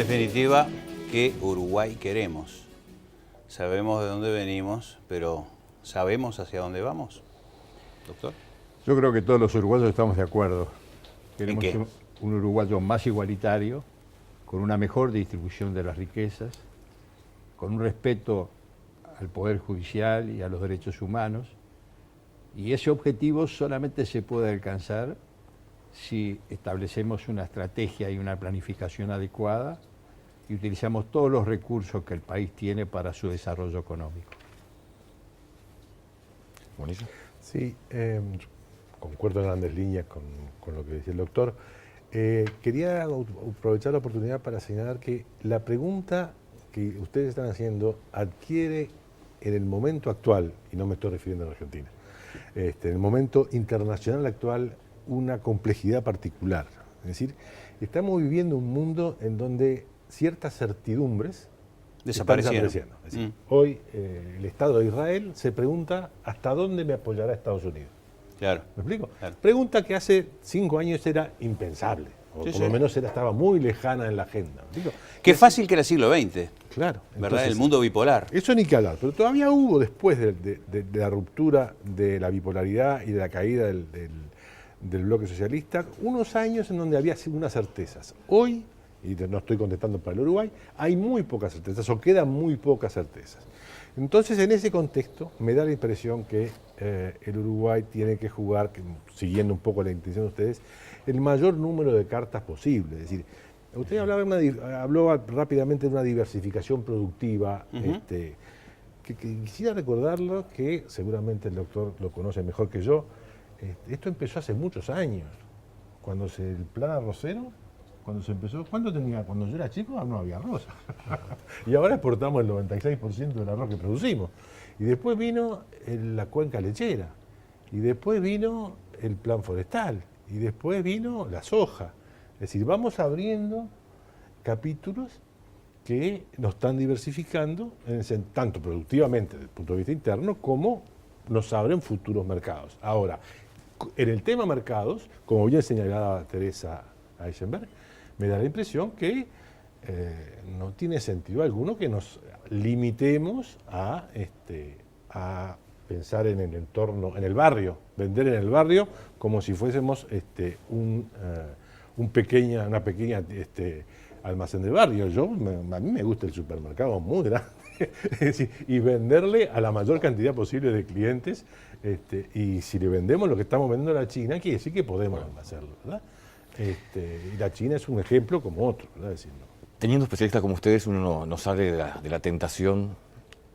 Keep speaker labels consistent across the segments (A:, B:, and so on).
A: definitiva, ¿qué Uruguay queremos? Sabemos de dónde venimos, pero ¿sabemos hacia dónde vamos, doctor?
B: Yo creo que todos los uruguayos estamos de acuerdo.
A: ¿En
B: Queremos
A: qué?
B: un Uruguayo más igualitario, con una mejor distribución de las riquezas, con un respeto al Poder Judicial y a los derechos humanos. Y ese objetivo solamente se puede alcanzar si establecemos una estrategia y una planificación adecuada y utilizamos todos los recursos que el país tiene para su desarrollo económico.
C: Bonilla.
D: Sí, concuerdo en grandes líneas con lo que decía el doctor. Quería aprovechar la oportunidad para señalar que la pregunta que ustedes están haciendo adquiere en el momento actual, y no me estoy refiriendo a la Argentina, en el momento internacional actual, una complejidad particular. Es decir, estamos viviendo un mundo en donde ciertas certidumbres están desapareciendo. Es decir, hoy el Estado de Israel se pregunta ¿hasta dónde me apoyará Estados Unidos?
A: Claro.
D: ¿Me explico?
A: Claro.
D: Pregunta que hace 5 años era impensable, o
A: Sí,
D: por lo
A: sí.
D: menos estaba muy lejana en la agenda. ¿Me explico?
A: Qué fácil que era el siglo XX,
D: Claro.
A: ¿verdad?
D: Entonces,
A: El mundo bipolar.
D: eso ni que hablar, pero todavía hubo después de la ruptura de la bipolaridad y de la caída del bloque socialista, unos años en donde había unas certezas. Hoy, y no estoy contestando para el Uruguay, hay muy pocas certezas o quedan muy pocas certezas. Entonces, en ese contexto, me da la impresión que el Uruguay tiene que jugar, siguiendo un poco la intención de ustedes, el mayor número de cartas posible. Es decir, usted habló rápidamente de una diversificación productiva. Que quisiera recordarlo, que seguramente el doctor lo conoce mejor que yo. Esto empezó hace muchos años. El plan arrocero, cuando se empezó, cuando yo era chico no había arroz. Y ahora exportamos el 96% del arroz que producimos. Y después vino la cuenca lechera. Y después vino el plan forestal. Y después vino la soja. Es decir, vamos abriendo capítulos que nos están diversificando, tanto productivamente desde el punto de vista interno, como nos abren futuros mercados. Ahora, en el tema mercados, como bien señalaba Teresa Eisenberg, me da la impresión que no tiene sentido alguno que nos limitemos a pensar en el entorno, en el barrio, vender en el barrio como si fuésemos una pequeña almacén de barrio. A mí me gusta el supermercado muy grande, es decir, y venderle a la mayor cantidad posible de clientes, y si le vendemos lo que estamos vendiendo a la China, quiere decir que podemos hacerlo, ¿verdad? Y la China es un ejemplo como otro, ¿verdad? Es decir, no.
C: Teniendo especialistas como ustedes, uno no sale de la tentación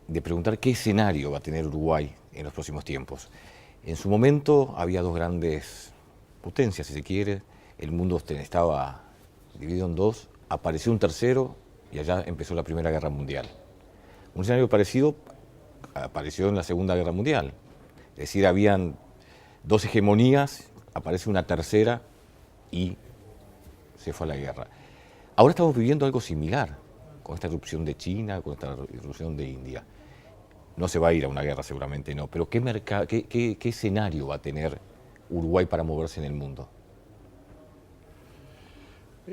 C: de preguntar qué escenario va a tener Uruguay en los próximos tiempos. En su momento había dos grandes potencias, si se quiere. El mundo estaba dividido en dos, apareció un tercero y allá empezó la Primera Guerra Mundial. Un escenario parecido apareció en la Segunda Guerra Mundial. Es decir, habían dos hegemonías, aparece una tercera y se fue a la guerra. Ahora estamos viviendo algo similar, con esta irrupción de China, con esta irrupción de India. No se va a ir a una guerra, seguramente no, pero ¿qué escenario va a tener Uruguay para moverse en el mundo?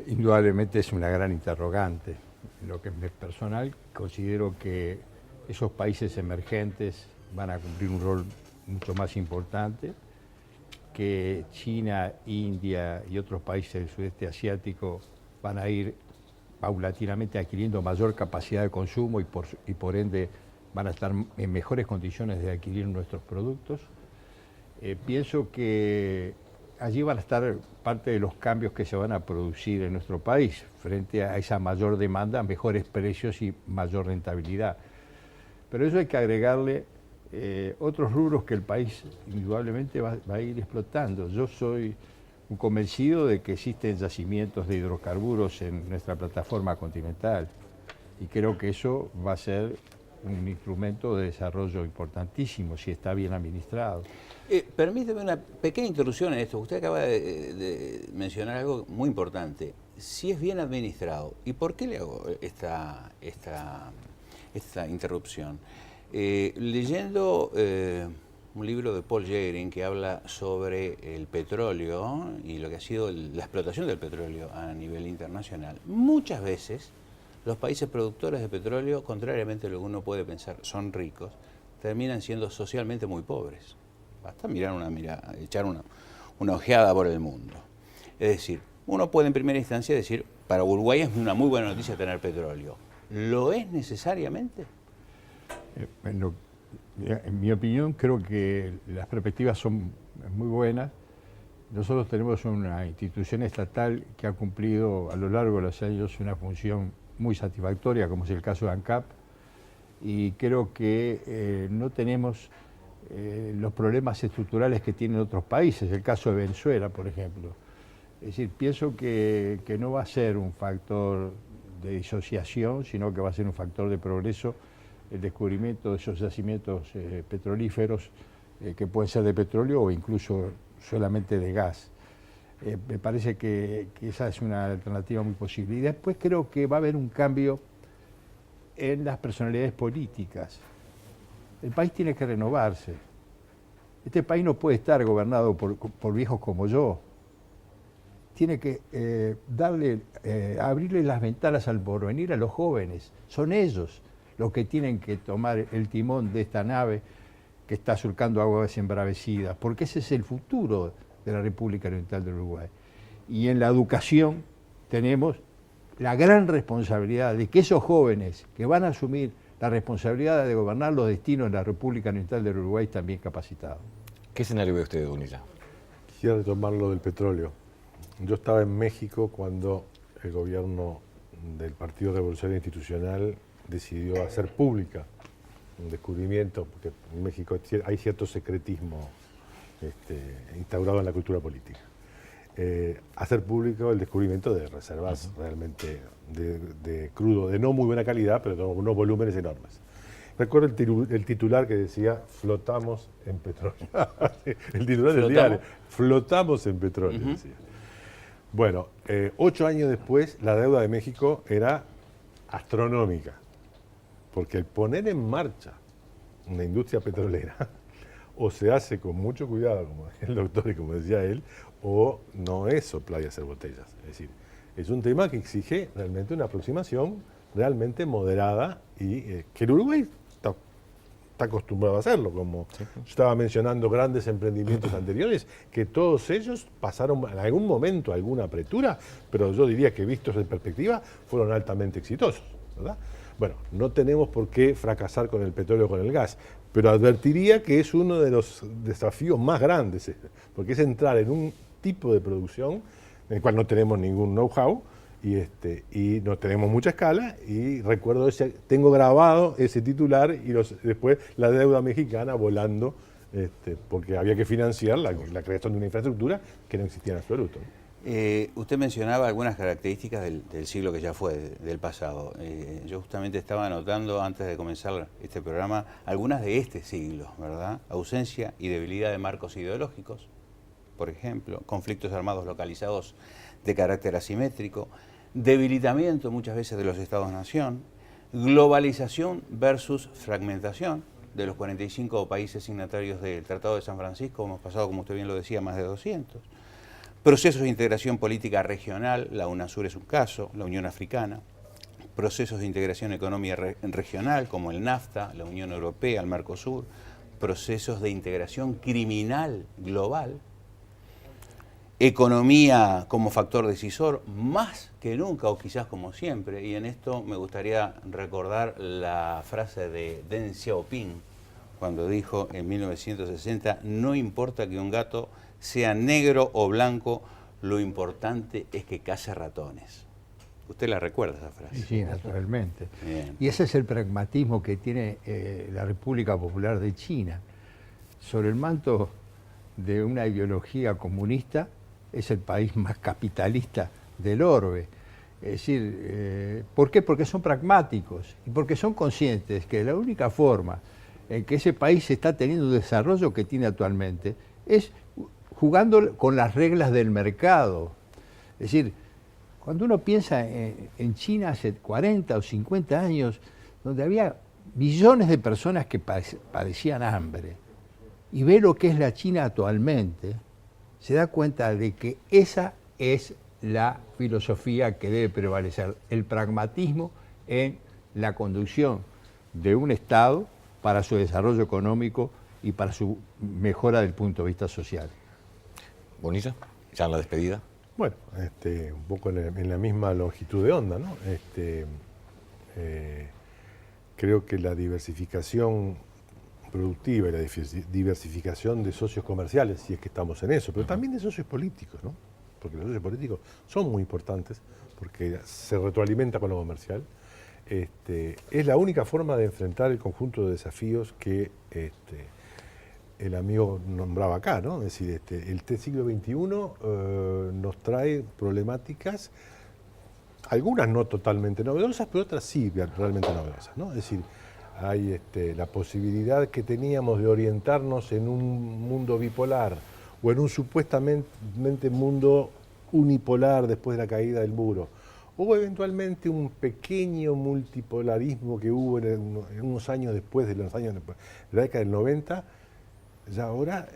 B: Indudablemente es una gran interrogante. En lo que es personal, considero que esos países emergentes van a cumplir un rol mucho más importante, que China, India y otros países del sudeste asiático van a ir paulatinamente adquiriendo mayor capacidad de consumo y por ende van a estar en mejores condiciones de adquirir nuestros productos. Pienso que allí van a estar parte de los cambios que se van a producir en nuestro país frente a esa mayor demanda, mejores precios y mayor rentabilidad. Pero eso hay que agregarle otros rubros que el país indudablemente va a ir explotando. Yo soy un convencido de que existen yacimientos de hidrocarburos en nuestra plataforma continental y creo que eso va a ser un instrumento de desarrollo importantísimo si está bien administrado.
A: Permíteme una pequeña interrupción en esto. Usted acaba de mencionar algo muy importante. Si es bien administrado, ¿y por qué le hago esta interrupción? Leyendo un libro de Paul Jaring que habla sobre el petróleo y lo que ha sido la explotación del petróleo a nivel internacional, muchas veces los países productores de petróleo, contrariamente a lo que uno puede pensar, son ricos, terminan siendo socialmente muy pobres. Basta mirar echar una ojeada por el mundo. Es decir, uno puede en primera instancia decir, para Uruguay es una muy buena noticia tener petróleo. ¿Lo es necesariamente?
B: Bueno, en mi opinión, creo que las perspectivas son muy buenas. Nosotros tenemos una institución estatal que ha cumplido a lo largo de los años una función muy satisfactoria, como es el caso de ANCAP, y creo que no tenemos los problemas estructurales que tienen otros países, el caso de Venezuela, por ejemplo. Es decir, pienso que no va a ser un factor de disociación, sino que va a ser un factor de progreso el descubrimiento de esos yacimientos petrolíferos que pueden ser de petróleo o incluso solamente de gas. Me parece que esa es una alternativa muy posible. Y después creo que va a haber un cambio en las personalidades políticas. El país tiene que renovarse. Este país no puede estar gobernado por viejos como yo. Tiene que abrirle las ventanas al porvenir a los jóvenes. Son ellos los que tienen que tomar el timón de esta nave que está surcando aguas embravecidas, porque ese es el futuro de la República Oriental del Uruguay. Y en la educación tenemos la gran responsabilidad de que esos jóvenes que van a asumir la responsabilidad de gobernar los destinos de la República Oriental del Uruguay están bien capacitados.
C: ¿Qué escenario ve usted, Bonilla?
D: Quisiera retomar lo del petróleo. Yo estaba en México cuando el gobierno del Partido Revolucionario Institucional decidió hacer pública un descubrimiento, porque en México hay cierto secretismo instaurado en la cultura política. Hacer público el descubrimiento de reservas realmente de crudo, de no muy buena calidad, pero de unos volúmenes enormes. Recuerdo el titular que decía, flotamos en petróleo. El titular del diario, flotamos en petróleo, decía. Bueno, 8 años después, la deuda de México era astronómica, porque el poner en marcha una industria petrolera o se hace con mucho cuidado, como decía el doctor y como decía él, o no es soplar y hacer botellas. Es decir, es un tema que exige realmente una aproximación realmente moderada y que el Uruguay está acostumbrado a hacerlo, como yo estaba mencionando grandes emprendimientos anteriores, que todos ellos pasaron en algún momento alguna apretura, pero yo diría que vistos en perspectiva fueron altamente exitosos, ¿verdad? Bueno, no tenemos por qué fracasar con el petróleo o con el gas, pero advertiría que es uno de los desafíos más grandes, porque es entrar en un tipo de producción en el cual no tenemos ningún know-how y no tenemos mucha escala, y recuerdo tengo grabado ese titular y después la deuda mexicana volando, porque había que financiar la creación de una infraestructura que no existía en absoluto.
A: Usted mencionaba algunas características del siglo que ya fue, del pasado. Yo justamente estaba anotando antes de comenzar este programa algunas de este siglo, ¿verdad? Ausencia y debilidad de marcos ideológicos, por ejemplo, conflictos armados localizados de carácter asimétrico, debilitamiento muchas veces de los estados-nación, globalización versus fragmentación. De los 45 países signatarios del Tratado de San Francisco hemos pasado, como usted bien lo decía, más de 200. Procesos de integración política regional, la UNASUR es un caso, la Unión Africana. Procesos de integración económica regional, como el NAFTA, la Unión Europea, el Mercosur. Procesos de integración criminal global. Economía como factor decisor, más que nunca o quizás como siempre. Y en esto me gustaría recordar la frase de Deng Xiaoping, cuando dijo en 1960, no importa que un gato sea negro o blanco, lo importante es que cace ratones. ¿Usted la recuerda esa frase?
B: Sí, naturalmente.
A: Bien.
B: Y ese es el pragmatismo que tiene la República Popular de China. Sobre el manto de una ideología comunista, es el país más capitalista del orbe. Es decir, ¿por qué? Porque son pragmáticos y porque son conscientes que la única forma en que ese país está teniendo el desarrollo que tiene actualmente es jugando con las reglas del mercado. Es decir, cuando uno piensa en China hace 40 o 50 años, donde había millones de personas que padecían hambre, y ve lo que es la China actualmente, se da cuenta de que esa es la filosofía que debe prevalecer, el pragmatismo en la conducción de un Estado para su desarrollo económico y para su mejora del punto de vista social.
C: Bonilla, ya en la despedida.
D: Bueno, un poco en la misma longitud de onda, ¿no? Creo que la diversificación productiva y la diversificación de socios comerciales, si es que estamos en eso, pero también de socios políticos, ¿no? Porque los socios políticos son muy importantes, porque se retroalimenta con lo comercial. Es la única forma de enfrentar el conjunto de desafíos que el amigo nombraba acá, ¿no? Es decir, el siglo XXI nos trae problemáticas, algunas no totalmente novedosas, pero otras sí realmente novedosas, ¿no? Es decir, hay la posibilidad que teníamos de orientarnos en un mundo bipolar o en un supuestamente mundo unipolar después de la caída del muro, o eventualmente un pequeño multipolarismo que hubo en unos años después de la década del 90. Ya ahora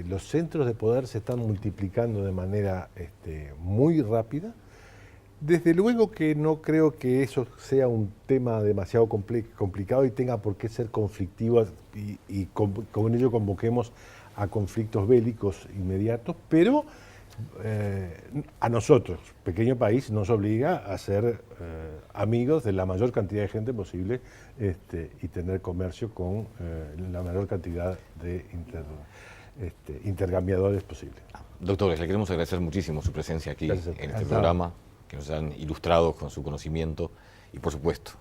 D: los centros de poder se están multiplicando de manera muy rápida. Desde luego que no creo que eso sea un tema demasiado complicado y tenga por qué ser conflictivo y con ello convoquemos a conflictos bélicos inmediatos, pero a nosotros, pequeño país, nos obliga a ser amigos de la mayor cantidad de gente posible y tener comercio con la mayor cantidad de intercambiadores posible.
C: Doctores, le queremos agradecer muchísimo su presencia aquí en este programa, que nos han ilustrado con su conocimiento y, por supuesto,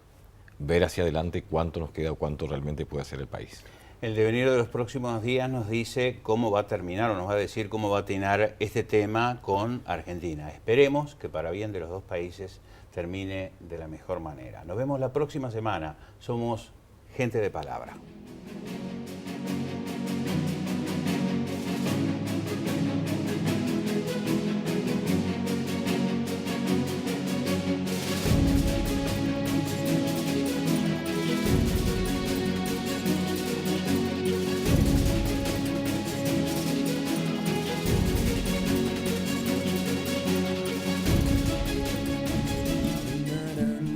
C: ver hacia adelante cuánto nos queda o cuánto realmente puede hacer el país.
A: El devenir de los próximos días nos dice cómo va a terminar o nos va a decir cómo va a terminar este tema con Argentina. Esperemos que para bien de los dos países termine de la mejor manera. Nos vemos la próxima semana. Somos Gente de Palabra.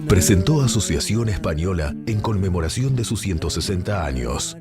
E: Presentó Asociación Española en conmemoración de sus 160 años.